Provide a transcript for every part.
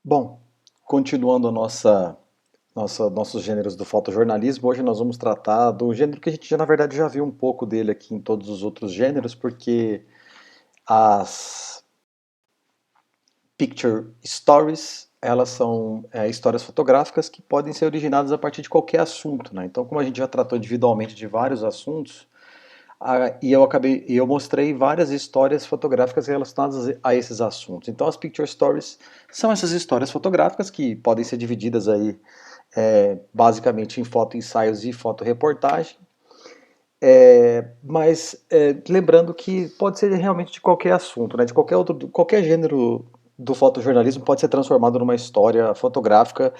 Bom, continuando nossos gêneros do fotojornalismo, hoje nós vamos tratar do gênero que a gente na verdade já viu um pouco dele aqui em todos os outros gêneros, porque as picture stories, elas são histórias fotográficas que podem ser originadas a partir de qualquer assunto, né? Então, como a gente já tratou individualmente de vários assuntos, eu mostrei várias histórias fotográficas relacionadas a esses assuntos. Então, as picture stories são essas histórias fotográficas que podem ser divididas aí basicamente em foto-ensaios e fotoreportagem. Mas lembrando que pode ser realmente de qualquer assunto, né? De qualquer gênero do fotojornalismo pode ser transformado numa história fotográfica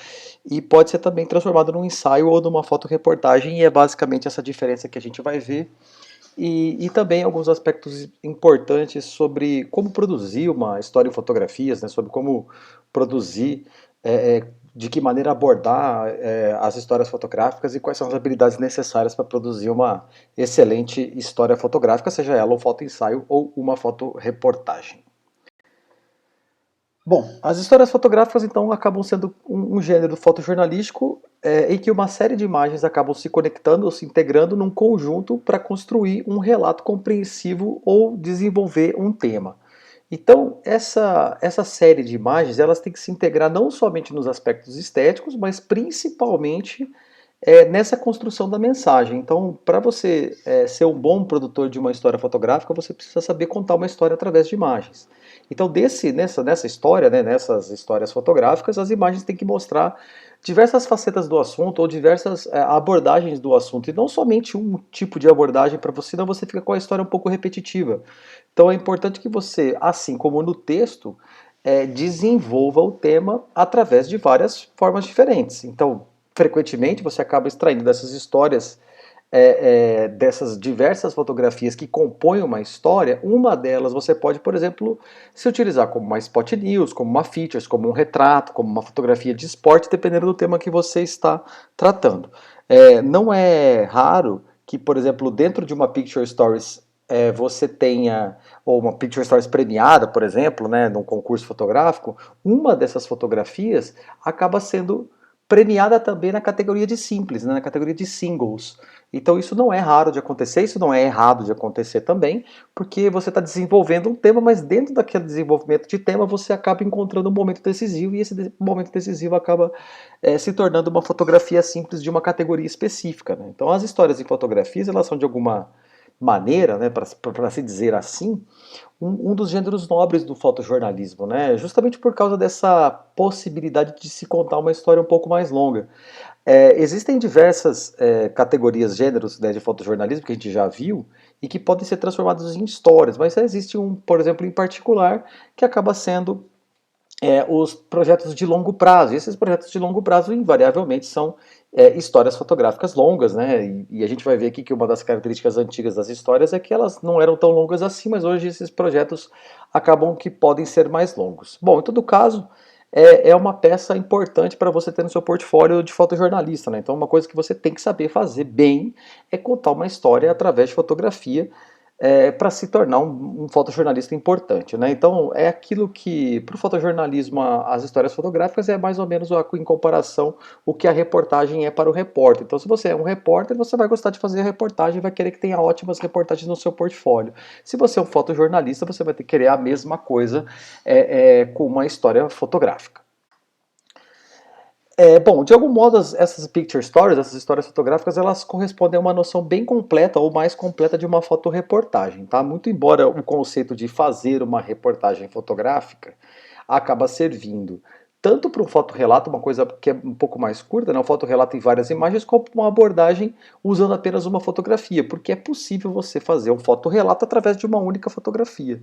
e pode ser também transformado num ensaio ou numa fotoreportagem, e é basicamente essa diferença que a gente vai ver. E também alguns aspectos importantes sobre como produzir uma história em fotografias, né? Sobre como produzir, de que maneira abordar as histórias fotográficas e quais são as habilidades necessárias para produzir uma excelente história fotográfica, seja ela um fotoensaio ou uma fotoreportagem. Bom, as histórias fotográficas então acabam sendo um gênero fotojornalístico em que uma série de imagens acabam se conectando ou se integrando num conjunto para construir um relato compreensivo ou desenvolver um tema. Então, essa série de imagens elas têm que se integrar não somente nos aspectos estéticos, mas principalmente nessa construção da mensagem. Então, para você ser um bom produtor de uma história fotográfica, você precisa saber contar uma história através de imagens. Então, nessa história, né, nessas histórias fotográficas, as imagens têm que mostrar diversas facetas do assunto ou diversas abordagens do assunto, e não somente um tipo de abordagem para você, senão você fica com a história um pouco repetitiva. Então, é importante que você, assim como no texto, desenvolva o tema através de várias formas diferentes. Então, frequentemente você acaba extraindo dessas histórias, dessas diversas fotografias que compõem uma história, uma delas você pode, por exemplo, se utilizar como uma spot news, como uma features, como um retrato, como uma fotografia de esporte, dependendo do tema que você está tratando. Não é raro que, por exemplo, dentro de uma Picture Stories você tenha, ou uma Picture Stories premiada, por exemplo, né, num concurso fotográfico, uma dessas fotografias acaba sendo premiada também na categoria de simples, né, na categoria de singles. Então isso não é raro de acontecer, isso não é errado de acontecer também, porque você está desenvolvendo um tema, mas dentro daquele desenvolvimento de tema você acaba encontrando um momento decisivo, e esse momento decisivo acaba se tornando uma fotografia simples de uma categoria específica, né? Então as histórias em fotografias elas são de alguma maneira, né, para se dizer assim, um dos gêneros nobres do fotojornalismo, né? Justamente por causa dessa possibilidade de se contar uma história um pouco mais longa. Existem diversas categorias, gêneros, né, de fotojornalismo que a gente já viu e que podem ser transformados em histórias, mas existe um, por exemplo, em particular, que acaba sendo os projetos de longo prazo. E esses projetos de longo prazo, invariavelmente, são histórias fotográficas longas, né? E a gente vai ver aqui que uma das características antigas das histórias é que elas não eram tão longas assim, mas hoje esses projetos acabam que podem ser mais longos. Bom, em todo caso, é uma peça importante para você ter no seu portfólio de fotojornalista, né? Então, uma coisa que você tem que saber fazer bem é contar uma história através de fotografia, para se tornar um fotojornalista importante, né? Então é aquilo que para o fotojornalismo as histórias fotográficas é mais ou menos em comparação o que a reportagem é para o repórter. Então se você é um repórter, você vai gostar de fazer a reportagem e vai querer que tenha ótimas reportagens no seu portfólio. Se você é um fotojornalista, você vai ter que querer a mesma coisa com uma história fotográfica. Bom, de algum modo, essas picture stories, essas histórias fotográficas, elas correspondem a uma noção bem completa ou mais completa de uma fotoreportagem, tá? Muito embora o conceito de fazer uma reportagem fotográfica acaba servindo tanto para um fotorrelato, uma coisa que é um pouco mais curta, né? Um fotorrelato em várias imagens, como uma abordagem usando apenas uma fotografia, porque é possível você fazer um fotorrelato através de uma única fotografia.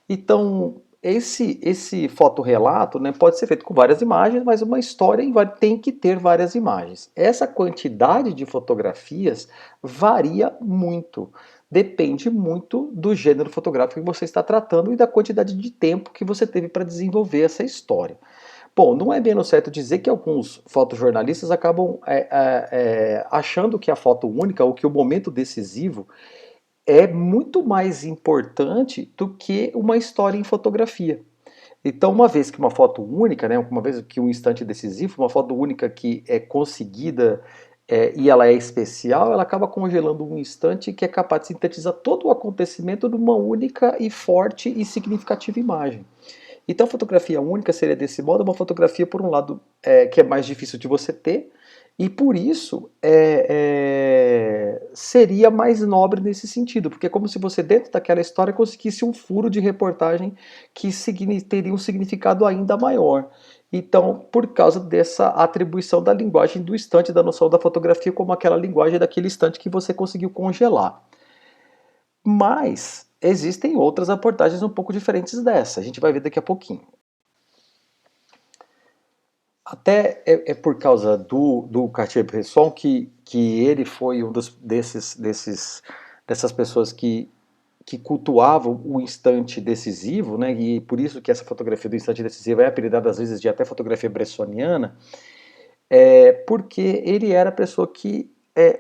Então, esse fotorrelato, né, pode ser feito com várias imagens, mas uma história tem que ter várias imagens. Essa quantidade de fotografias varia muito. Depende muito do gênero fotográfico que você está tratando e da quantidade de tempo que você teve para desenvolver essa história. Bom, não é menos certo dizer que alguns fotojornalistas acabam achando que a foto única ou que o momento decisivo é muito mais importante do que uma história em fotografia. Então, uma vez que uma foto única, né, uma vez que um instante decisivo, uma foto única que é conseguida e ela é especial, ela acaba congelando um instante que é capaz de sintetizar todo o acontecimento numa única e forte e significativa imagem. Então, a fotografia única seria desse modo uma fotografia, por um lado, que é mais difícil de você ter, e por isso seria mais nobre nesse sentido, porque é como se você, dentro daquela história, conseguisse um furo de reportagem que teria um significado ainda maior. Então, por causa dessa atribuição da linguagem do instante, da noção da fotografia como aquela linguagem daquele instante que você conseguiu congelar. Mas existem outras abordagens um pouco diferentes dessa. A gente vai ver daqui a pouquinho. Até é por causa do Cartier-Bresson que ele foi um dessas pessoas que cultuavam o instante decisivo, né? E por isso que essa fotografia do instante decisivo é apelidada às vezes de até fotografia bressoniana, porque ele era a pessoa que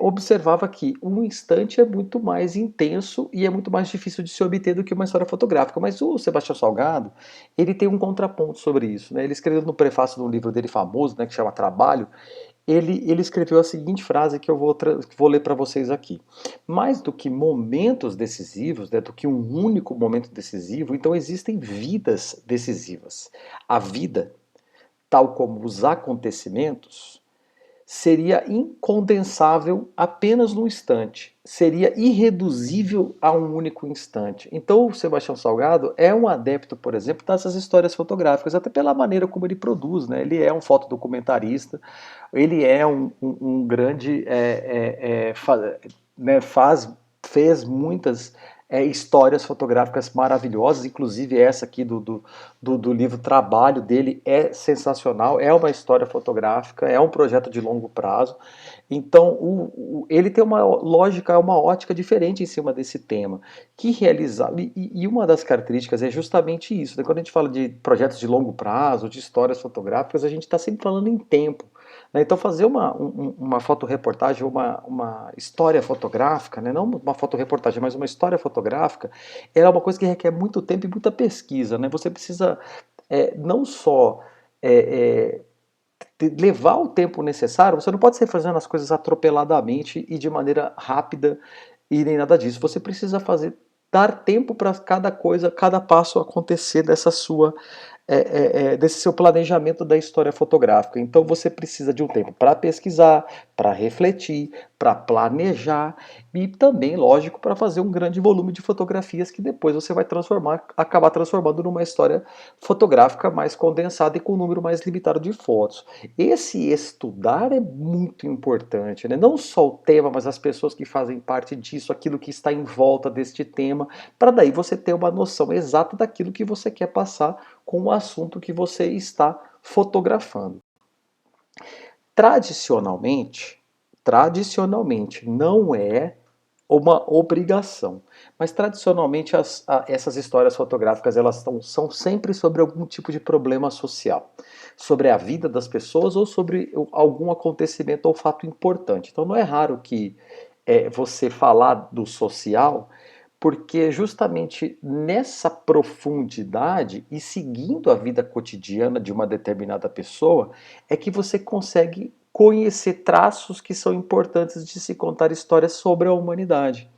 observava que um instante é muito mais intenso e é muito mais difícil de se obter do que uma história fotográfica. Mas o Sebastião Salgado, ele tem um contraponto sobre isso, né? Ele escreveu no prefácio de um livro dele famoso, né, que chama Trabalho, ele escreveu a seguinte frase que eu vou ler para vocês aqui. Mais do que momentos decisivos, né, do que um único momento decisivo, então existem vidas decisivas. A vida, tal como os acontecimentos, seria incondensável apenas no instante, seria irreduzível a um único instante. Então o Sebastião Salgado é um adepto, por exemplo, dessas histórias fotográficas, até pela maneira como ele produz, né? Ele é um fotodocumentarista, ele é um grande, né, fez muitas histórias fotográficas maravilhosas, inclusive essa aqui do livro Trabalho dele é sensacional, é uma história fotográfica, é um projeto de longo prazo. Então ele tem uma lógica, uma ótica diferente em cima desse tema, que realizar, e uma das características é justamente isso, né? Quando a gente fala de projetos de longo prazo, de histórias fotográficas, a gente está sempre falando em tempo. Né? Então fazer uma fotoreportagem, uma história fotográfica, né? Não uma fotoreportagem, mas uma história fotográfica, ela é uma coisa que requer muito tempo e muita pesquisa. Né? Você precisa não só é, levar o tempo necessário, você não pode ser fazendo as coisas atropeladamente e de maneira rápida e nem nada disso. Você precisa dar tempo para cada coisa, cada passo acontecer desse seu planejamento da história fotográfica. Então você precisa de um tempo para pesquisar, para refletir, para planejar e também, lógico, para fazer um grande volume de fotografias que depois você vai acabar transformando numa história fotográfica mais condensada e com um número mais limitado de fotos. Esse estudar é muito importante, né? Não só o tema, mas as pessoas que fazem parte disso, aquilo que está em volta deste tema, para daí você ter uma noção exata daquilo que você quer passar com o assunto que você está fotografando. Tradicionalmente não é uma obrigação, mas tradicionalmente essas histórias fotográficas são sempre sobre algum tipo de problema social, sobre a vida das pessoas ou sobre algum acontecimento ou fato importante. Então não é raro que você falar do social, porque justamente nessa profundidade e seguindo a vida cotidiana de uma determinada pessoa é que você consegue conhecer traços que são importantes de se contar histórias sobre a humanidade.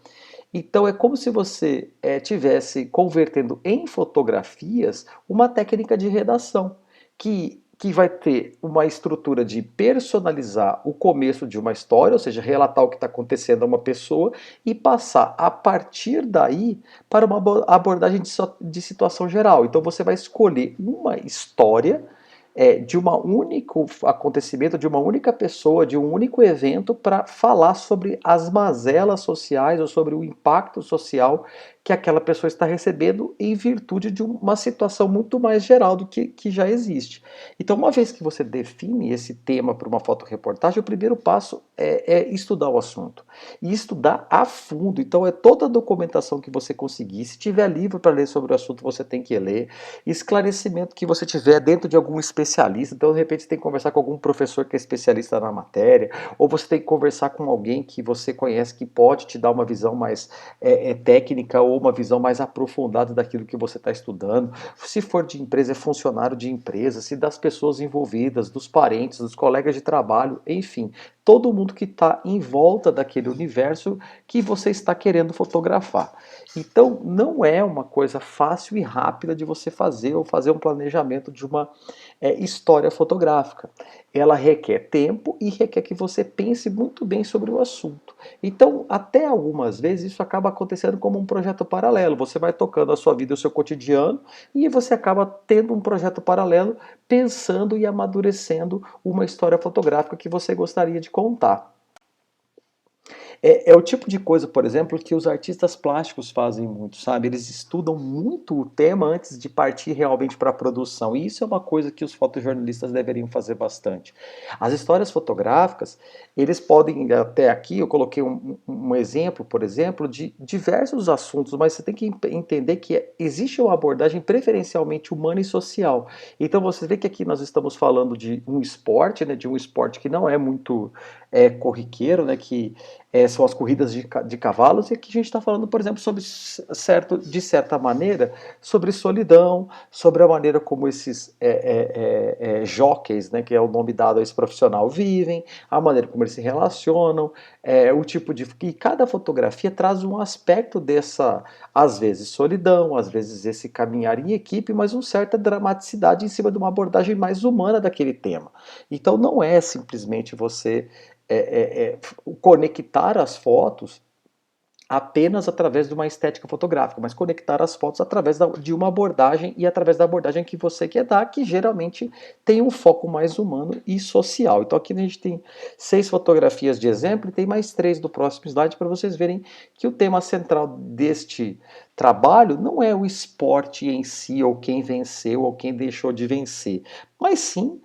Então é como se você tivesse convertendo em fotografias uma técnica de redação que vai ter uma estrutura de personalizar o começo de uma história, ou seja, relatar o que está acontecendo a uma pessoa e passar a partir daí para uma abordagem de situação geral. Então você vai escolher uma história de um único acontecimento, de uma única pessoa, de um único evento para falar sobre as mazelas sociais ou sobre o impacto social que aquela pessoa está recebendo em virtude de uma situação muito mais geral do que já existe. Então, uma vez que você define esse tema para uma fotoreportagem, o primeiro passo é estudar o assunto. E estudar a fundo. Então, é toda a documentação que você conseguir. Se tiver livro para ler sobre o assunto, você tem que ler. Esclarecimento que você tiver dentro de algum especialista. Então, de repente, você tem que conversar com algum professor que é especialista na matéria. Ou você tem que conversar com alguém que você conhece que pode te dar uma visão mais técnica ou ou uma visão mais aprofundada daquilo que você está estudando. Se for de empresa, é funcionário de empresa, se das pessoas envolvidas, dos parentes, dos colegas de trabalho, enfim, todo mundo que está em volta daquele universo que você está querendo fotografar. Então, não é uma coisa fácil e rápida de você fazer ou fazer um planejamento de uma história fotográfica. Ela requer tempo e requer que você pense muito bem sobre o assunto. Então, até algumas vezes, isso acaba acontecendo como um projeto paralelo. Você vai tocando a sua vida, o seu cotidiano, e você acaba tendo um projeto paralelo, pensando e amadurecendo uma história fotográfica que você gostaria de contar. É o tipo de coisa, por exemplo, que os artistas plásticos fazem muito, sabe? Eles estudam muito o tema antes de partir realmente para a produção. E isso é uma coisa que os fotojornalistas deveriam fazer bastante. As histórias fotográficas, eles podem, até aqui, eu coloquei um exemplo, por exemplo, de diversos assuntos, mas você tem que entender que existe uma abordagem preferencialmente humana e social. Então você vê que aqui nós estamos falando de um esporte, né? De um esporte que não é muito corriqueiro, né? Que são as corridas de cavalos, e aqui a gente está falando, por exemplo, sobre de certa maneira, sobre solidão, sobre a maneira como esses jockeys, né, que é o nome dado a esse profissional, vivem, a maneira como eles se relacionam, o tipo de... E cada fotografia traz um aspecto dessa, às vezes, solidão, às vezes esse caminhar em equipe, mas uma certa dramaticidade em cima de uma abordagem mais humana daquele tema. Então não é simplesmente você conectar as fotos apenas através de uma estética fotográfica, mas conectar as fotos através de uma abordagem e através da abordagem que você quer dar, que geralmente tem um foco mais humano e social. Então aqui a gente tem 6 fotografias de exemplo e tem mais 3 do próximo slide para vocês verem que o tema central deste trabalho não é o esporte em si, ou quem venceu ou quem deixou de vencer, mas sim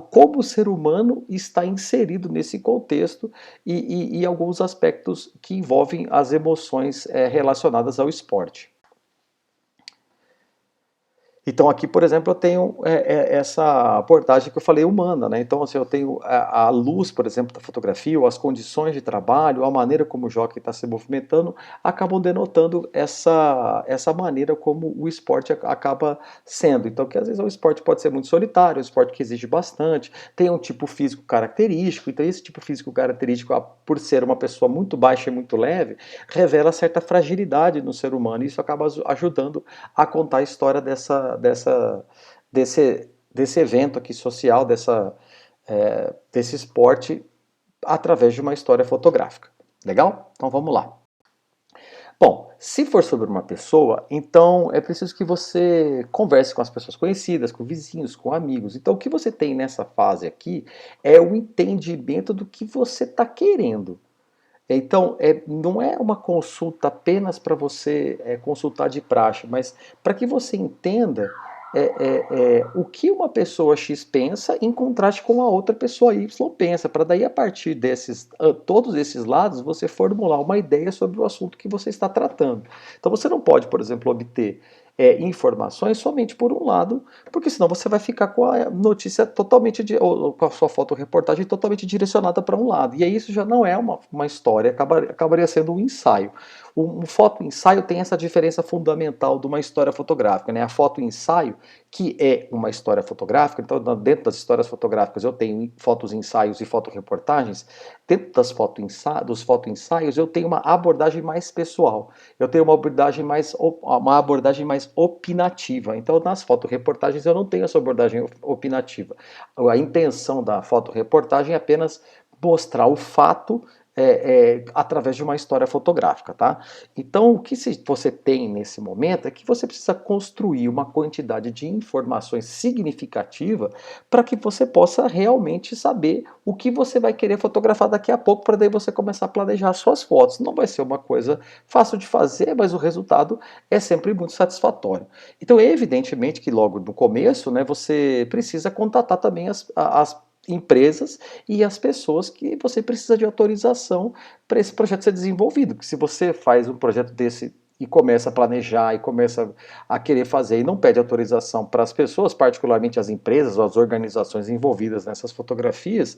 como o ser humano está inserido nesse contexto e alguns aspectos que envolvem as emoções relacionadas ao esporte. Então aqui, por exemplo, eu tenho essa abordagem que eu falei humana, né? Então assim, eu tenho a luz, por exemplo, da fotografia, ou as condições de trabalho, a maneira como o jockey está se movimentando, acabam denotando essa maneira como o esporte acaba sendo. Então que às vezes o esporte pode ser muito solitário, um esporte que exige bastante, tem um tipo físico característico, então esse tipo físico característico, por ser uma pessoa muito baixa e muito leve, revela certa fragilidade no ser humano, e isso acaba ajudando a contar a história desse evento aqui social, desse esporte, através de uma história fotográfica. Legal? Então vamos lá. Bom, se for sobre uma pessoa, então é preciso que você converse com as pessoas conhecidas, com vizinhos, com amigos. Então o que você tem nessa fase aqui é o entendimento do que você está querendo. Então, não é uma consulta apenas para você consultar de praxe, mas para que você entenda o que uma pessoa X pensa em contraste com a outra pessoa Y pensa, para daí a partir todos esses lados você formular uma ideia sobre o assunto que você está tratando. Então você não pode, por exemplo, obter informações somente por um lado, porque senão você vai ficar com a notícia totalmente, ou com a sua fotoreportagem totalmente direcionada para um lado. E aí isso já não é uma história, acabaria sendo um ensaio. Um foto-ensaio tem essa diferença fundamental de uma história fotográfica, né? A foto-ensaio, que é uma história fotográfica, então dentro das histórias fotográficas eu tenho fotos-ensaios e fotoreportagens, dentro dos foto-ensaios eu tenho uma abordagem mais pessoal, eu tenho uma abordagem mais opinativa. Então nas fotoreportagens eu não tenho essa abordagem opinativa. A intenção da fotoreportagem é apenas mostrar o fato através de uma história fotográfica, tá? Então, o que você tem nesse momento é que você precisa construir uma quantidade de informações significativa para que você possa realmente saber o que você vai querer fotografar daqui a pouco, para daí você começar a planejar suas fotos. Não vai ser uma coisa fácil de fazer, mas o resultado é sempre muito satisfatório. Então, evidentemente que logo no começo, né, você precisa contatar também as empresas e as pessoas que você precisa de autorização para esse projeto ser desenvolvido. Porque se você faz um projeto desse e começa a planejar e começa a querer fazer e não pede autorização para as pessoas, particularmente as empresas ou as organizações envolvidas nessas fotografias,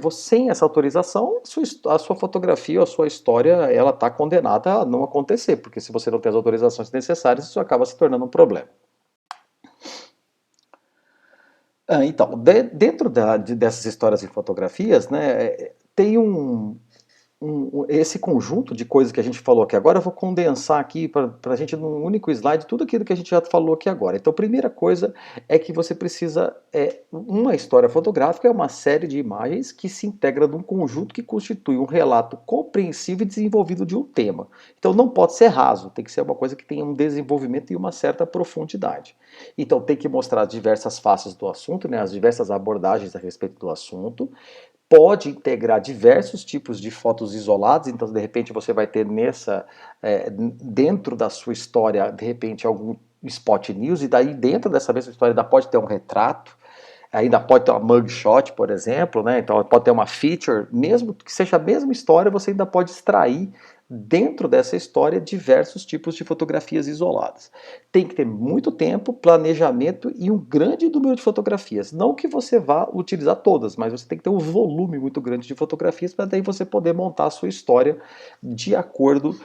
você, sem essa autorização, a sua fotografia ou a sua história ela está condenada a não acontecer, porque se você não tem as autorizações necessárias, isso acaba se tornando um problema. Então, dentro dessas histórias e fotografias, né, tem esse conjunto de coisas que a gente falou aqui agora. Eu vou condensar aqui para a gente, num único slide, tudo aquilo que a gente já falou aqui agora. Então, a primeira coisa é que você precisa. Uma história fotográfica é uma série de imagens que se integra num conjunto que constitui um relato compreensível e desenvolvido de um tema. Então, não pode ser raso, tem que ser uma coisa que tenha um desenvolvimento e uma certa profundidade. Então, tem que mostrar as diversas faces do assunto, né, as diversas abordagens a respeito do assunto. Pode integrar diversos tipos de fotos isoladas, então de repente você vai ter dentro da sua história, de repente algum spot news, e daí dentro dessa mesma história ainda pode ter um retrato, ainda pode ter uma mugshot, por exemplo, né? Então pode ter uma feature, mesmo que seja a mesma história, você ainda pode extrair dentro dessa história diversos tipos de fotografias isoladas. Tem que ter muito tempo, planejamento e um grande número de fotografias. Não que você vá utilizar todas, mas você tem que ter um volume muito grande de fotografias para daí você poder montar a sua história de acordo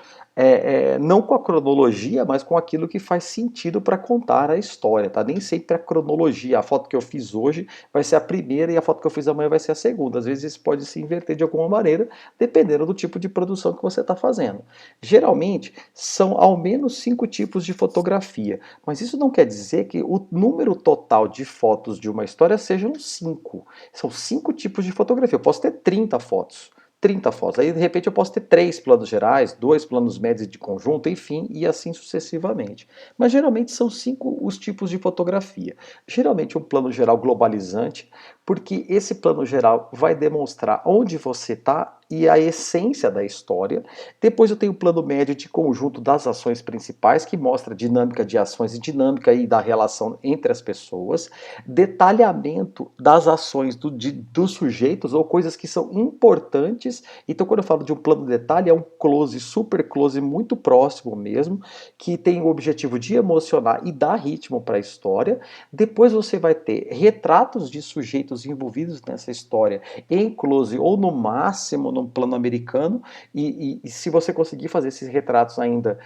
não com a cronologia, mas com aquilo que faz sentido para contar a história, tá? Nem sempre a cronologia, a foto que eu fiz hoje vai ser a primeira e a foto que eu fiz amanhã vai ser a segunda. Às vezes isso pode se inverter de alguma maneira, dependendo do tipo de produção que você está fazendo. Geralmente, são ao menos 5 tipos de fotografia, mas isso não quer dizer que o número total de fotos de uma história sejam 5. São 5 tipos de fotografia. Eu posso ter 30 fotos. 30 fotos. Aí, de repente, eu posso ter 3 planos gerais, 2 planos médios de conjunto, enfim, e assim sucessivamente. Mas geralmente são 5 os tipos de fotografia. Geralmente um plano geral globalizante, porque esse plano geral vai demonstrar onde você está e a essência da história. Depois eu tenho o plano médio de conjunto das ações principais, que mostra a dinâmica de ações e dinâmica aí da relação entre as pessoas. Detalhamento das ações dos sujeitos ou coisas que são importantes. Então, quando eu falo de um plano de detalhe, é um close, super close, muito próximo mesmo, que tem o objetivo de emocionar e dar ritmo para a história. Depois você vai ter retratos de sujeitos envolvidos nessa história em close ou no máximo num plano americano, e se você conseguir fazer esses retratos ainda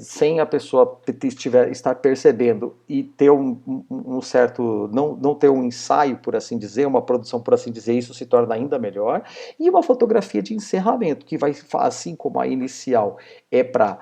sem a pessoa estar percebendo e ter um certo, não ter um ensaio, por assim dizer, uma produção, por assim dizer, isso se torna ainda melhor. E uma fotografia de encerramento, que vai, assim como a inicial é para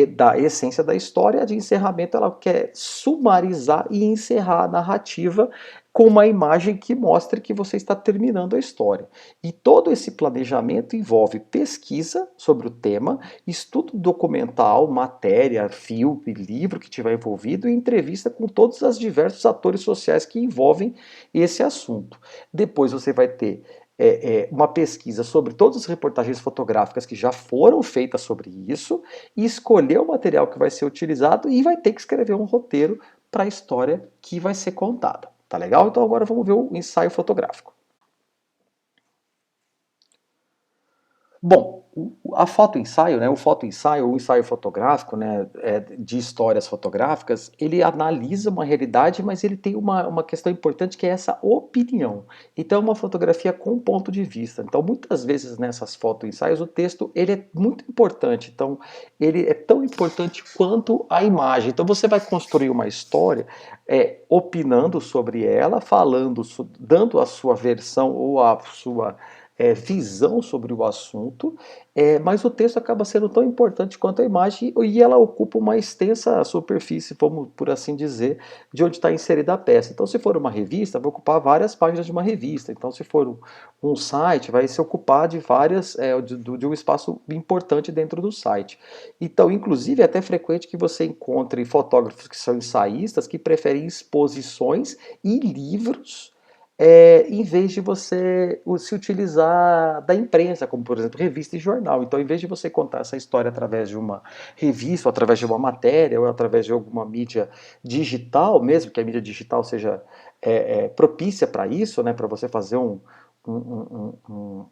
da essência da história, a de encerramento ela quer sumarizar e encerrar a narrativa com uma imagem que mostre que você está terminando a história. E todo esse planejamento envolve pesquisa sobre o tema, estudo documental, matéria, filme, livro que tiver envolvido e entrevista com todos os diversos atores sociais que envolvem esse assunto. Depois você vai ter uma pesquisa sobre todas as reportagens fotográficas que já foram feitas sobre isso e escolher o material que vai ser utilizado e vai ter que escrever um roteiro para a história que vai ser contada. Tá legal? Então agora vamos ver o ensaio fotográfico. Bom, a foto-ensaio, né, o foto-ensaio, o ensaio fotográfico, né, de histórias fotográficas, ele analisa uma realidade, mas ele tem uma questão importante que é essa opinião. Então, é uma fotografia com ponto de vista. Então, muitas vezes nessas foto-ensaios, o texto ele é muito importante. Então, ele é tão importante quanto a imagem. Então, você vai construir uma história opinando sobre ela, falando, dando a sua versão ou a sua visão sobre o assunto, mas o texto acaba sendo tão importante quanto a imagem e ela ocupa uma extensa superfície, vamos por assim dizer, de onde está inserida a peça. Então, se for uma revista, vai ocupar várias páginas de uma revista. Então, se for um site, vai se ocupar de várias, de um espaço importante dentro do site. Então, inclusive, é até frequente que você encontre fotógrafos que são ensaístas que preferem exposições e livros em vez de você se utilizar da imprensa, como por exemplo revista e jornal. Então, em vez de você contar essa história através de uma revista, ou através de uma matéria, ou através de alguma mídia digital, mesmo que a mídia digital seja propícia para isso, né, para você fazer um, um, um,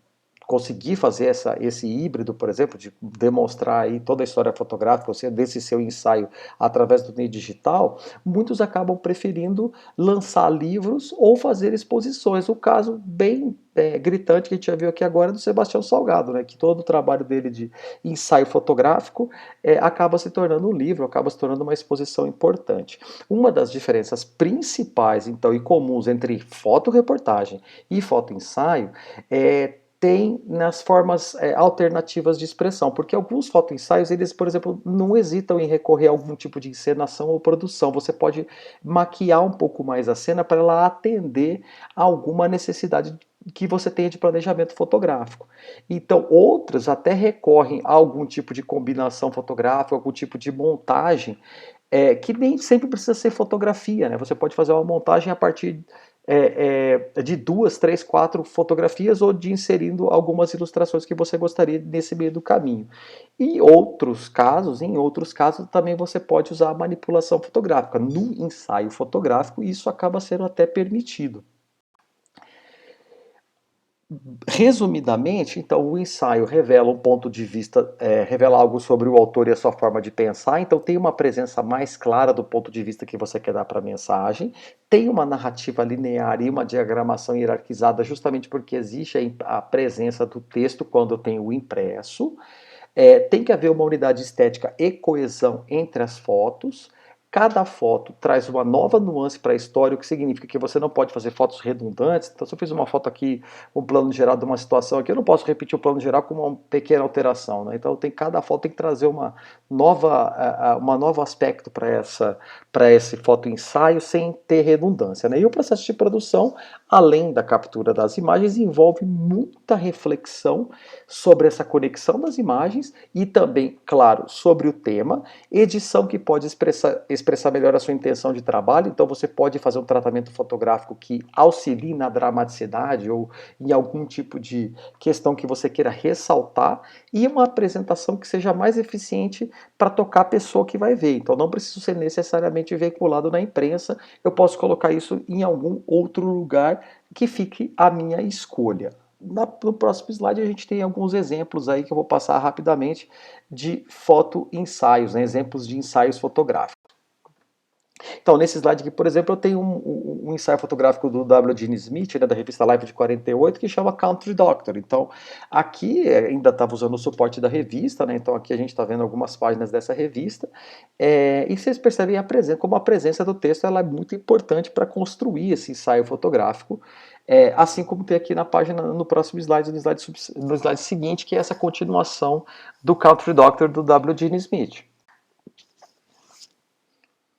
conseguir fazer esse híbrido, por exemplo, de demonstrar aí toda a história fotográfica, ou seja, desse seu ensaio através do meio digital, muitos acabam preferindo lançar livros ou fazer exposições. O caso bem gritante que a gente já viu aqui agora é do Sebastião Salgado, né, que todo o trabalho dele de ensaio fotográfico acaba se tornando um livro, acaba se tornando uma exposição importante. Uma das diferenças principais, então, e comuns entre fotoreportagem e fotoensaio tem nas formas alternativas de expressão, porque alguns fotoensaios, eles, por exemplo, não hesitam em recorrer a algum tipo de encenação ou produção. Você pode maquiar um pouco mais a cena para ela atender a alguma necessidade que você tenha de planejamento fotográfico. Então, outras até recorrem a algum tipo de combinação fotográfica, algum tipo de montagem, que nem sempre precisa ser fotografia, né? Você pode fazer uma montagem a partir de duas, três, quatro fotografias ou de inserindo algumas ilustrações que você gostaria nesse meio do caminho. Em outros casos também você pode usar a manipulação fotográfica. No ensaio fotográfico, isso acaba sendo até permitido. Resumidamente, então, o ensaio revela um ponto de vista, revela algo sobre o autor e a sua forma de pensar, então tem uma presença mais clara do ponto de vista que você quer dar para a mensagem, tem uma narrativa linear e uma diagramação hierarquizada, justamente porque existe a presença do texto quando eu tenho o impresso, tem que haver uma unidade estética e coesão entre as fotos. Cada foto traz uma nova nuance para a história, o que significa que você não pode fazer fotos redundantes. Então, se eu fiz uma foto aqui, um plano geral de uma situação aqui, eu não posso repetir o plano geral com uma pequena alteração, né? Então, cada foto tem que trazer uma nova aspecto para esse foto ensaio sem ter redundância, né? E o processo de produção, além da captura das imagens, envolve muita reflexão sobre essa conexão das imagens e também, claro, sobre o tema, edição que pode expressar melhor a sua intenção de trabalho, então você pode fazer um tratamento fotográfico que auxilie na dramaticidade ou em algum tipo de questão que você queira ressaltar e uma apresentação que seja mais eficiente para tocar a pessoa que vai ver. Então não preciso ser necessariamente veiculado na imprensa, eu posso colocar isso em algum outro lugar que fique a minha escolha. No próximo slide a gente tem alguns exemplos aí que eu vou passar rapidamente de foto-ensaios, né? Exemplos de ensaios fotográficos. Então, nesse slide aqui, por exemplo, eu tenho um ensaio fotográfico do W. Gene Smith, né, da revista Life de 48, que chama Country Doctor. Então, aqui ainda estava usando o suporte da revista, né, então aqui a gente está vendo algumas páginas dessa revista, e vocês percebem como a presença do texto ela é muito importante para construir esse ensaio fotográfico, assim como tem aqui na página, no próximo slide, no slide seguinte, que é essa continuação do Country Doctor do W. Gene Smith.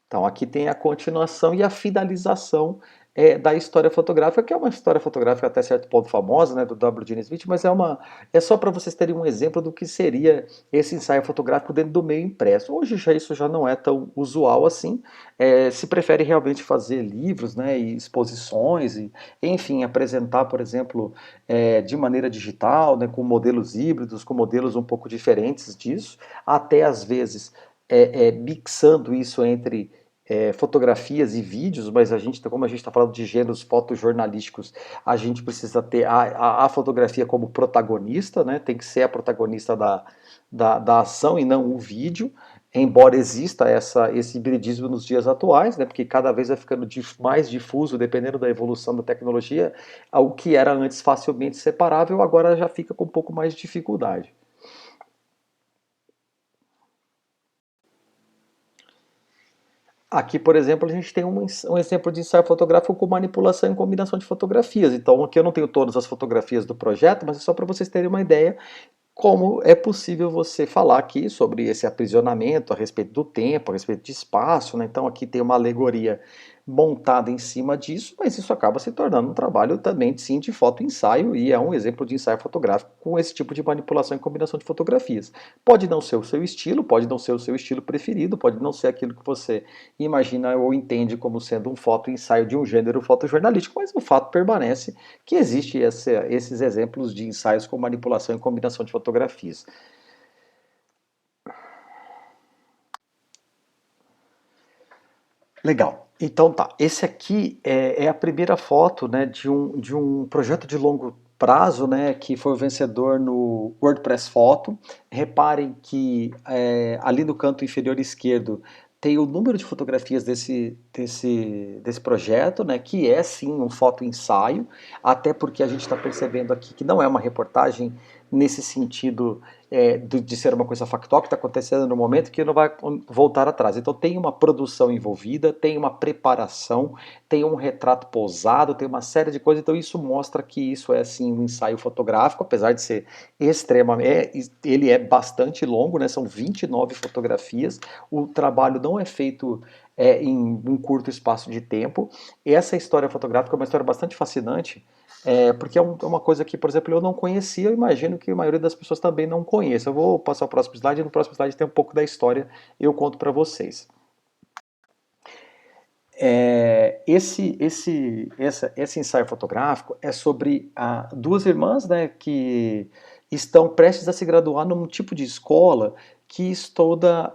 Então, aqui tem a continuação e a finalização da história fotográfica, que é uma história fotográfica até certo ponto famosa, né, do W. Gene Smith, mas é só para vocês terem um exemplo do que seria esse ensaio fotográfico dentro do meio impresso. Hoje isso já não é tão usual assim, se prefere realmente fazer livros, né, e exposições, e, enfim, apresentar, por exemplo, de maneira digital, né, com modelos híbridos, com modelos um pouco diferentes disso, até às vezes mixando isso entre fotografias e vídeos, mas como a gente está falando de gêneros fotojornalísticos, a gente precisa ter a fotografia como protagonista, né? Tem que ser a protagonista da ação e não o vídeo, embora exista esse hibridismo nos dias atuais, né? Porque cada vez vai ficando mais difuso, dependendo da evolução da tecnologia, o que era antes facilmente separável, agora já fica com um pouco mais de dificuldade. Aqui, por exemplo, a gente tem um exemplo de ensaio fotográfico com manipulação e combinação de fotografias. Então, aqui eu não tenho todas as fotografias do projeto, mas é só para vocês terem uma ideia como é possível você falar aqui sobre esse aprisionamento a respeito do tempo, a respeito de espaço, né? Então aqui tem uma alegoria montada em cima disso, mas isso acaba se tornando um trabalho também, sim, de foto-ensaio e é um exemplo de ensaio fotográfico com esse tipo de manipulação e combinação de fotografias. Pode não ser o seu estilo, pode não ser o seu estilo preferido, pode não ser aquilo que você imagina ou entende como sendo um foto-ensaio de um gênero fotojornalístico, mas o fato permanece que existe esses exemplos de ensaios com manipulação e combinação de fotografias. Legal. Então tá, esse aqui é a primeira foto, né, de um projeto de longo prazo, né, que foi o vencedor no WordPress Photo. Reparem que ali no canto inferior esquerdo tem o número de fotografias desse projeto, né, que é sim um foto-ensaio, até porque a gente está percebendo aqui que não é uma reportagem nesse sentido de ser uma coisa factual que está acontecendo no momento que não vai voltar atrás. Então tem uma produção envolvida, tem uma preparação, tem um retrato pousado, tem uma série de coisas, então isso mostra que isso é sim um ensaio fotográfico, apesar de ser extremamente, ele é bastante longo, né? São 29 fotografias, o trabalho não é feito em um curto espaço de tempo. Essa história fotográfica é uma história bastante fascinante, porque é uma coisa que, por exemplo, eu não conhecia, eu imagino que a maioria das pessoas também não conheça. Eu vou passar o próximo slide, e no próximo slide tem um pouco da história, eu conto para vocês. Esse ensaio fotográfico é sobre duas irmãs, né, que estão prestes a se graduar num tipo de escola que estuda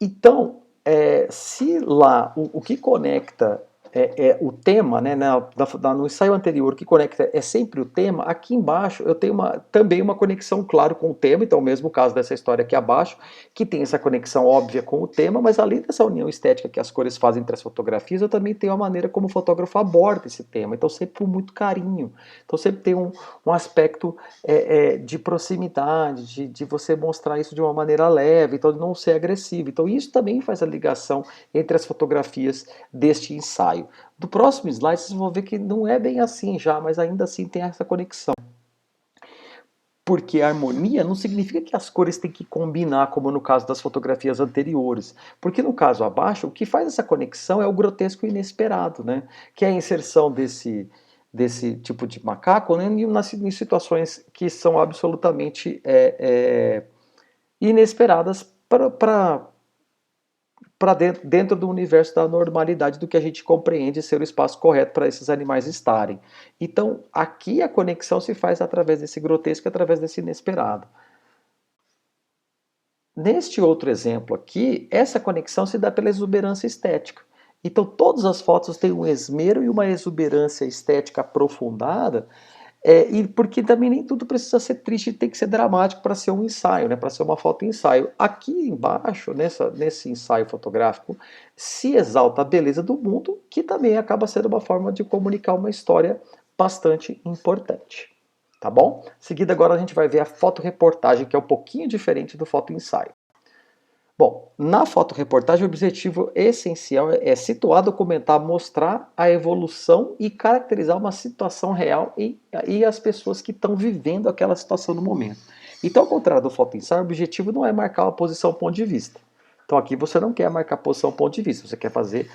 Então, se lá o que conecta o tema, né, no ensaio anterior, o que conecta é sempre o tema, aqui embaixo eu tenho também uma conexão, claro, com o tema, então o mesmo caso dessa história aqui abaixo, que tem essa conexão óbvia com o tema, mas além dessa união estética que as cores fazem entre as fotografias, eu também tenho a maneira como o fotógrafo aborda esse tema, então sempre com muito carinho, então sempre tem um aspecto de proximidade, de você mostrar isso de uma maneira leve, então de não ser agressivo, então isso também faz a ligação entre as fotografias deste ensaio. Do próximo slide vocês vão ver que não é bem assim já, mas ainda assim tem essa conexão. Porque a harmonia não significa que as cores têm que combinar, como no caso das fotografias anteriores. Porque no caso abaixo, o que faz essa conexão é o grotesco inesperado, né? Que é a inserção desse tipo de macaco, né, em situações que são absolutamente inesperadas para dentro do universo da normalidade do que a gente compreende ser o espaço correto para esses animais estarem. Então, aqui a conexão se faz através desse grotesco, através desse inesperado. Neste outro exemplo aqui, essa conexão se dá pela exuberância estética. Então, todas as fotos têm um esmero e uma exuberância estética aprofundada. E porque também nem tudo precisa ser triste e tem que ser dramático para ser um ensaio, né? Para ser uma foto ensaio. Aqui embaixo, nesse ensaio fotográfico, se exalta a beleza do mundo, que também acaba sendo uma forma de comunicar uma história bastante importante. Tá bom? Em seguida, agora a gente vai ver a fotoreportagem, que é um pouquinho diferente do fotoensaio. Bom, na fotoreportagem, o objetivo essencial é situar, documentar, mostrar a evolução e caracterizar uma situação real e as pessoas que estão vivendo aquela situação no momento. Então, ao contrário do fotoensaio, o objetivo não é marcar uma posição, ponto de vista. Então, aqui você não quer marcar posição, ponto de vista, você quer fazer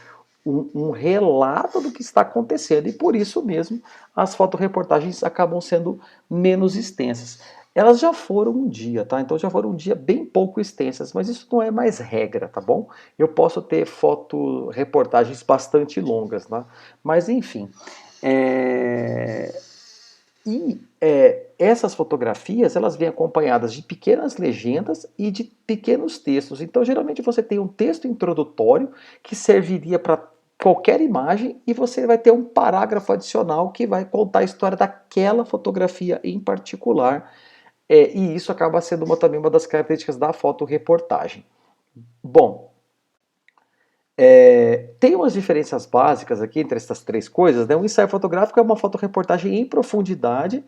um relato do que está acontecendo. E por isso mesmo, as fotoreportagens acabam sendo menos extensas. Elas já foram um dia, tá? Então já foram um dia bem pouco extensas, mas isso não é mais regra, tá bom? Eu posso ter fotoreportagens bastante longas, tá? Mas enfim. Essas fotografias, elas vêm acompanhadas de pequenas legendas e de pequenos textos. Então, geralmente você tem um texto introdutório que serviria para qualquer imagem e você vai ter um parágrafo adicional que vai contar a história daquela fotografia em particular. E isso acaba sendo também uma das características da fotoreportagem. Bom, tem umas diferenças básicas aqui entre essas três coisas, né? Um ensaio fotográfico é uma fotoreportagem em profundidade,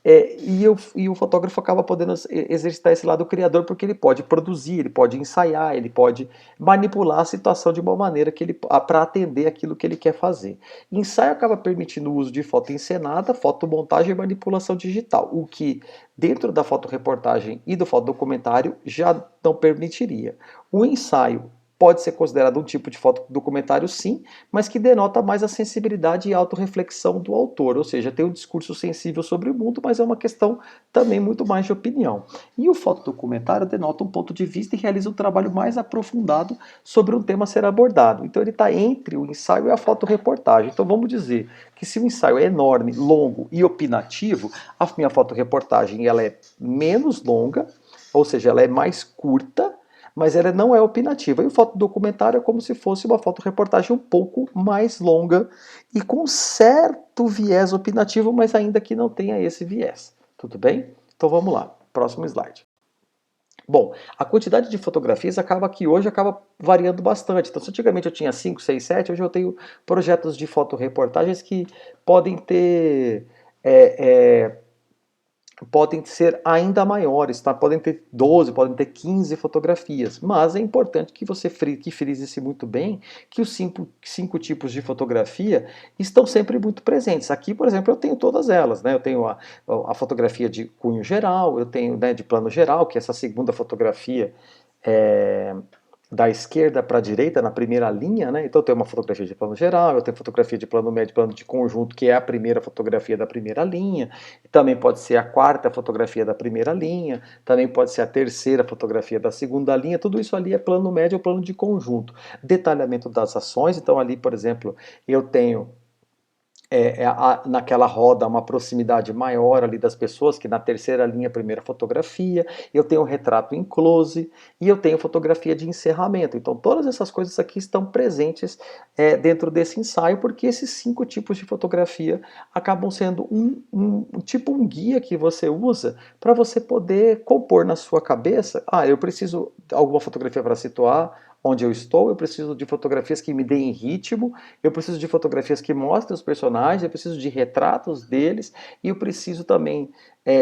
e o fotógrafo acaba podendo exercitar esse lado criador porque ele pode produzir, ele pode ensaiar, ele pode manipular a situação de uma maneira que para atender aquilo que ele quer fazer. Ensaio acaba permitindo o uso de foto encenada, fotomontagem e manipulação digital, o que dentro da fotoreportagem e do fotodocumentário já não permitiria. O ensaio pode ser considerado um tipo de fotodocumentário, sim, mas que denota mais a sensibilidade e autorreflexão do autor, ou seja, tem um discurso sensível sobre o mundo, mas é uma questão também muito mais de opinião. E o fotodocumentário denota um ponto de vista e realiza um trabalho mais aprofundado sobre um tema a ser abordado. Então ele está entre o ensaio e a fotoreportagem. Então vamos dizer que se o ensaio é enorme, longo e opinativo, a minha fotoreportagem ela é menos longa, ou seja, ela é mais curta, mas ela não é opinativa. E o fotodocumentário é como se fosse uma fotoreportagem um pouco mais longa e com certo viés opinativo, mas ainda que não tenha esse viés. Tudo bem? Então vamos lá, próximo slide. Bom, a quantidade de fotografias acaba que hoje acaba variando bastante. Então, se antigamente eu tinha 5, 6, 7, hoje eu tenho projetos de fotoreportagens que podem ter podem ser ainda maiores, tá? Podem ter 12, podem ter 15 fotografias, mas é importante que você frise-se muito bem que os cinco tipos de fotografia estão sempre muito presentes. Aqui, por exemplo, eu tenho todas elas, né? Eu tenho a fotografia de cunho geral, eu tenho, né, de plano geral, que é essa segunda fotografia da esquerda para a direita, na primeira linha, né? Então eu tenho uma fotografia de plano geral, eu tenho fotografia de plano médio, plano de conjunto, que é a primeira fotografia da primeira linha, também pode ser a quarta fotografia da primeira linha, também pode ser a terceira fotografia da segunda linha, tudo isso ali é plano médio ou plano de conjunto. Detalhamento das ações, então ali, por exemplo, eu tenho naquela roda uma proximidade maior ali das pessoas, que na terceira linha, primeira fotografia, eu tenho um retrato em close e eu tenho fotografia de encerramento. Então todas essas coisas aqui estão presentes dentro desse ensaio, porque esses 5 tipos de fotografia acabam sendo tipo um guia que você usa para você poder compor na sua cabeça, eu preciso de alguma fotografia para situar onde eu estou, eu preciso de fotografias que me deem ritmo, eu preciso de fotografias que mostrem os personagens, eu preciso de retratos deles e eu preciso também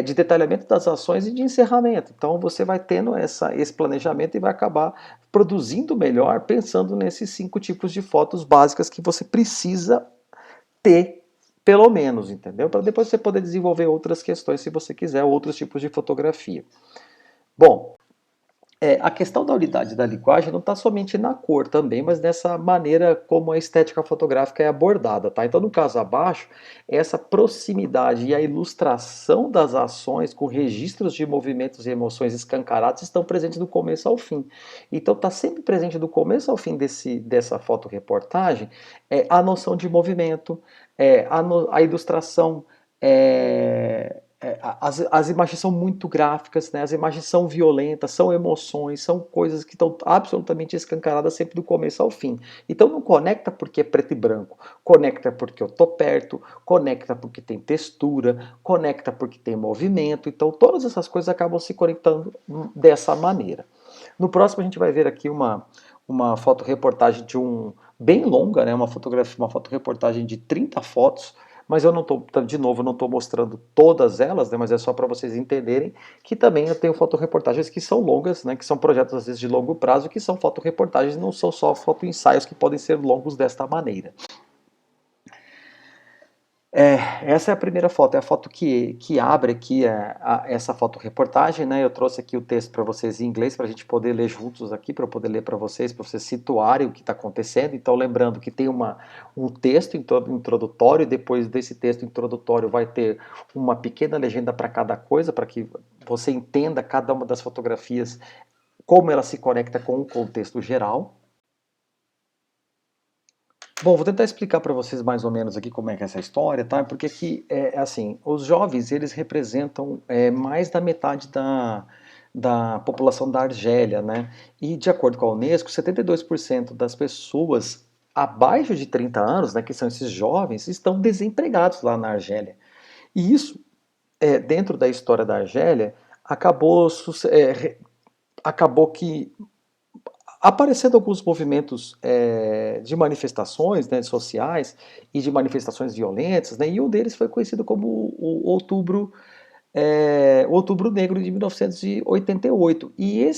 de detalhamento das ações e de encerramento. Então você vai tendo esse planejamento e vai acabar produzindo melhor pensando nesses 5 tipos de fotos básicas que você precisa ter, pelo menos, entendeu? Para depois você poder desenvolver outras questões se você quiser, outros tipos de fotografia. Bom, a questão da unidade da linguagem não está somente na cor também, mas nessa maneira como a estética fotográfica é abordada, tá? Então, no caso abaixo, essa proximidade e a ilustração das ações com registros de movimentos e emoções escancarados estão presentes do começo ao fim. Então, está sempre presente do começo ao fim dessa fotoreportagem a noção de movimento, a ilustração. As imagens são muito gráficas, né? As imagens são violentas, são emoções, são coisas que estão absolutamente escancaradas sempre do começo ao fim. Então não conecta porque é preto e branco, conecta porque eu tô perto, conecta porque tem textura, conecta porque tem movimento. Então todas essas coisas acabam se conectando dessa maneira. No próximo a gente vai ver aqui uma fotoreportagem bem longa, né? Uma fotoreportagem de 30 fotos, mas eu não estou, de novo, não estou mostrando todas elas, né, mas é só para vocês entenderem que também eu tenho fotoreportagens que são longas, né, que são projetos às vezes de longo prazo, que são fotoreportagens, não são só fotoensaios que podem ser longos desta maneira. Essa é a primeira foto, é a foto que abre aqui essa fotoreportagem, né? Eu trouxe aqui o texto para vocês em inglês, para a gente poder ler juntos aqui, para eu poder ler para vocês situarem o que está acontecendo. Então, lembrando que tem um texto introdutório, e depois desse texto introdutório vai ter uma pequena legenda para cada coisa, para que você entenda cada uma das fotografias, como ela se conecta com o contexto geral. Bom, vou tentar explicar para vocês mais ou menos aqui como é que é essa história, tá? Porque aqui, assim, os jovens, eles representam mais da metade da população da Argélia, né? E de acordo com a Unesco, 72% das pessoas abaixo de 30 anos, né, que são esses jovens, estão desempregados lá na Argélia. E isso, dentro da história da Argélia, acabou que aparecendo alguns movimentos de manifestações, né, sociais e de manifestações violentas, né, e um deles foi conhecido como o Outubro Negro de 1988. E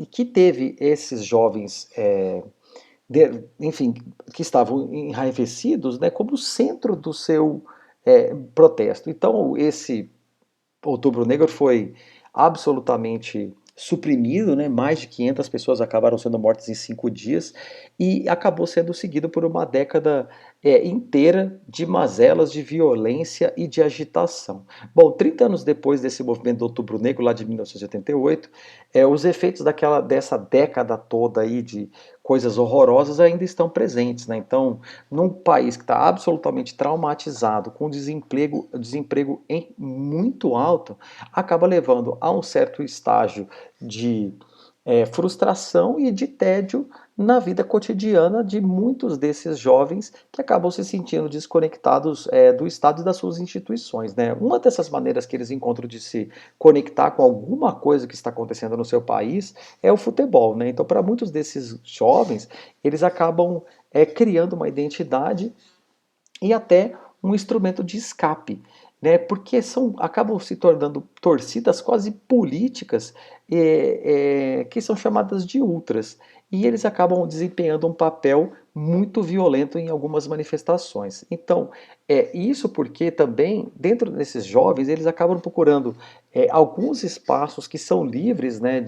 que teve esses jovens, enfim, que estavam enraivecidos, né, como centro do seu protesto. Então, esse Outubro Negro foi absolutamente suprimido, né? Mais de 500 pessoas acabaram sendo mortas em 5 dias e acabou sendo seguido por uma década inteira de mazelas, de violência e de agitação. Bom, 30 anos depois desse movimento do Outubro Negro, lá de 1988, os efeitos dessa década toda aí de coisas horrorosas ainda estão presentes, né? Então, num país que está absolutamente traumatizado, com desemprego muito alto, acaba levando a um certo estágio de frustração e de tédio na vida cotidiana de muitos desses jovens que acabam se sentindo desconectados do Estado e das suas instituições, né? Uma dessas maneiras que eles encontram de se conectar com alguma coisa que está acontecendo no seu país é o futebol, né? Então, para muitos desses jovens, eles acabam criando uma identidade e até um instrumento de escape, né? Porque acabam se tornando torcidas quase políticas que são chamadas de ultras. E eles acabam desempenhando um papel muito violento em algumas manifestações. Então, isso porque também, dentro desses jovens, eles acabam procurando alguns espaços que são livres, né,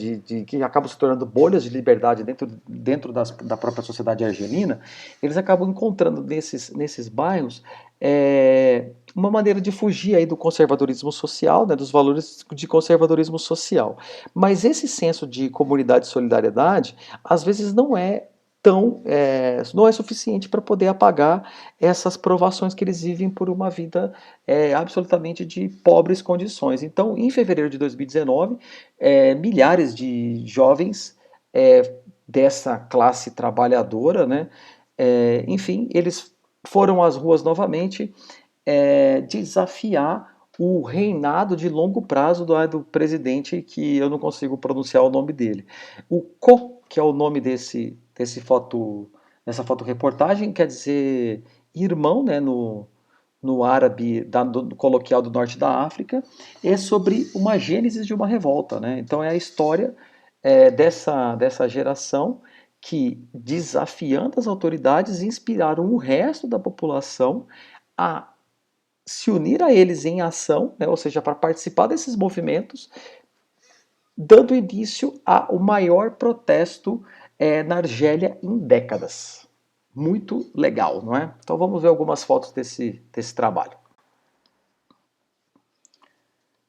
que acabam se tornando bolhas de liberdade dentro da própria sociedade argelina, eles acabam encontrando nesses bairros uma maneira de fugir aí do conservadorismo social, né, dos valores de conservadorismo social. Mas esse senso de comunidade e solidariedade, às vezes não é não é suficiente para poder apagar essas provações que eles vivem por uma vida absolutamente de pobres condições. Então, em fevereiro de 2019, milhares de jovens dessa classe trabalhadora, né, enfim, eles foram às ruas novamente desafiar o reinado de longo prazo do presidente, que eu não consigo pronunciar o nome dele. O Ko, que é o nome dessa fotoreportagem, quer dizer irmão, né, no árabe do coloquial do norte da África, é sobre uma gênese de uma revolta. Né? Então é a história dessa geração que, desafiando as autoridades, inspiraram o resto da população a se unir a eles em ação, né, ou seja, para participar desses movimentos, dando início ao maior protesto na Argélia em décadas. Muito legal, não é? Então vamos ver algumas fotos desse trabalho.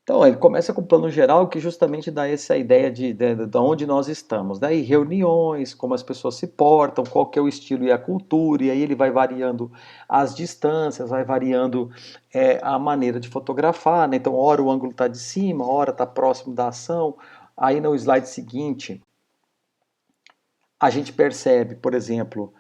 Então, ele começa com o plano geral, que justamente dá essa ideia de onde nós estamos. Daí, reuniões, como as pessoas se portam, qual que é o estilo e a cultura, e aí ele vai variando as distâncias, vai variando a maneira de fotografar, né? Então, ora o ângulo está de cima, ora está próximo da ação. Aí, no slide seguinte, a gente percebe, por exemplo,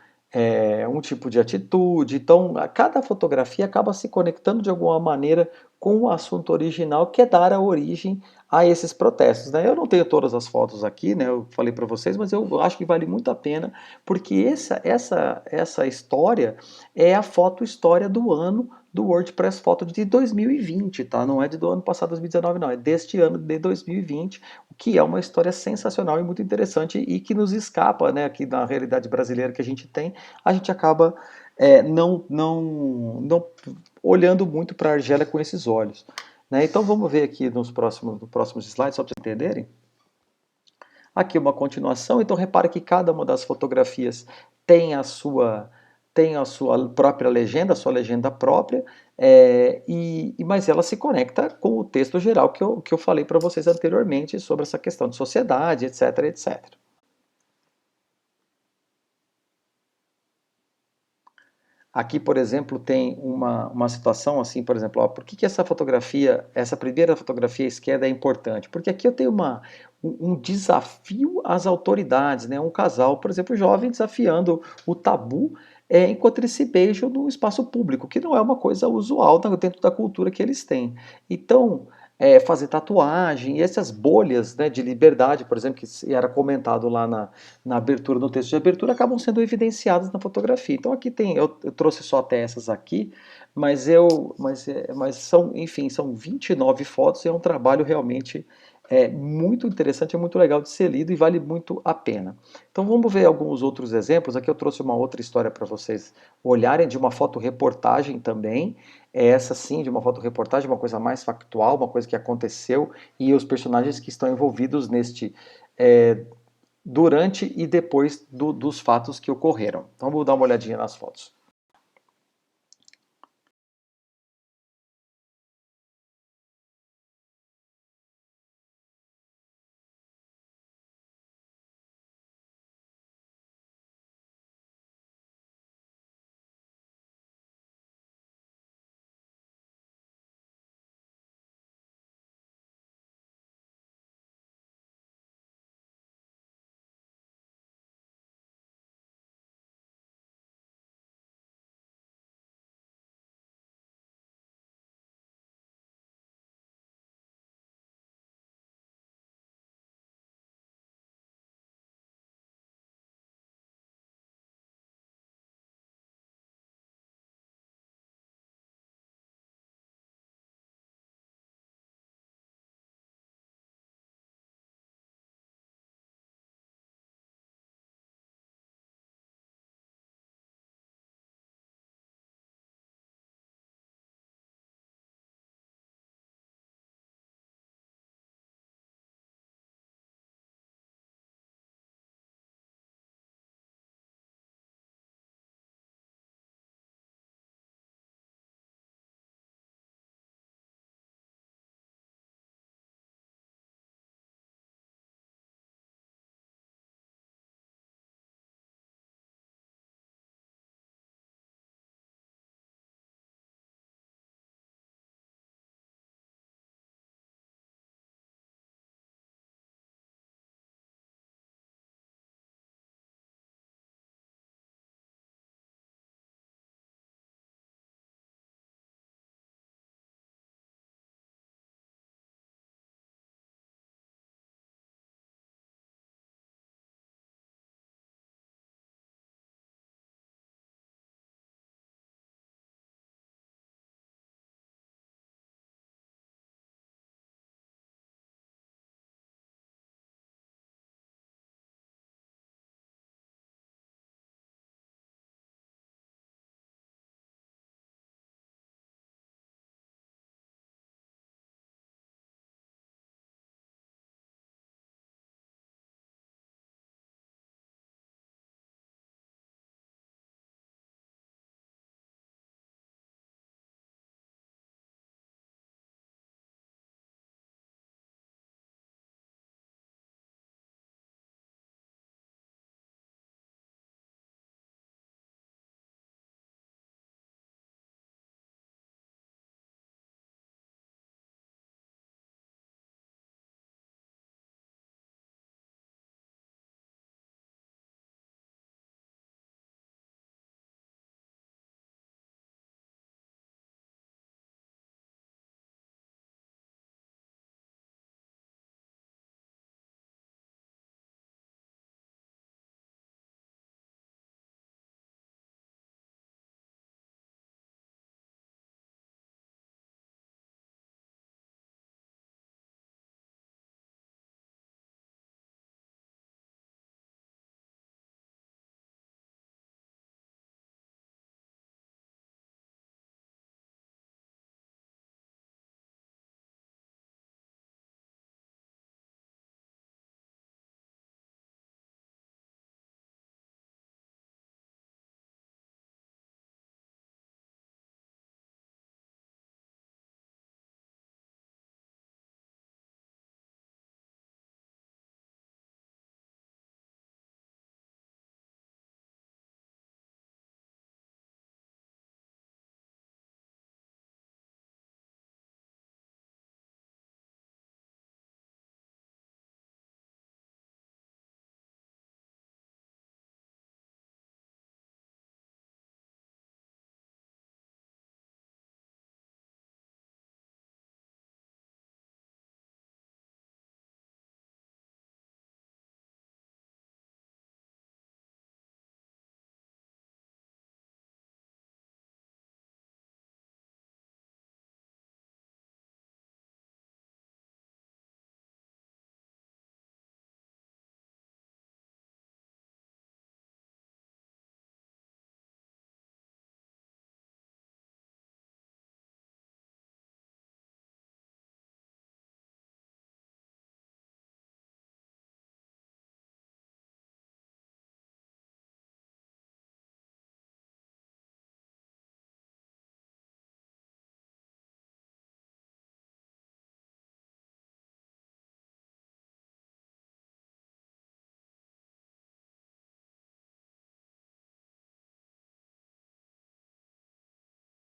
um tipo de atitude. Então, cada fotografia acaba se conectando de alguma maneira com o assunto original, que é dar a origem a esses protestos. Né? Eu não tenho todas as fotos aqui, né? Eu falei para vocês, mas eu acho que vale muito a pena, porque essa história é a foto-história do ano do WordPress Photo de 2020, tá? Não é do ano passado, 2019, não. É deste ano de 2020, o que é uma história sensacional e muito interessante e que nos escapa, né? Aqui na realidade brasileira que a gente acaba não olhando muito para a Argélia com esses olhos. Né? Então vamos ver aqui nos próximos slides, só para vocês entenderem. Aqui uma continuação, então repara que cada uma das fotografias tem a sua própria legenda, a sua legenda própria, mas ela se conecta com o texto geral que eu falei para vocês anteriormente sobre essa questão de sociedade, etc, etc. Aqui, por exemplo, tem uma situação assim, por exemplo, ó, por que essa primeira fotografia à esquerda é importante? Porque aqui eu tenho um desafio às autoridades, né? Um casal, por exemplo, jovem desafiando o tabu enquanto eles se beijam no espaço público, que não é uma coisa usual dentro da cultura que eles têm. Então, fazer tatuagem, e essas bolhas, né, de liberdade, por exemplo, que era comentado lá na abertura, no texto de abertura, acabam sendo evidenciadas na fotografia. Então aqui eu trouxe só até essas aqui, mas são, enfim, são 29 fotos e é um trabalho realmente muito interessante, é muito legal de ser lido e vale muito a pena. Então vamos ver alguns outros exemplos. Aqui eu trouxe uma outra história para vocês olharem, de uma fotoreportagem também. Essa sim, de uma fotoreportagem, uma coisa mais factual, uma coisa que aconteceu e os personagens que estão envolvidos durante e depois dos fatos que ocorreram. Então vamos dar uma olhadinha nas fotos.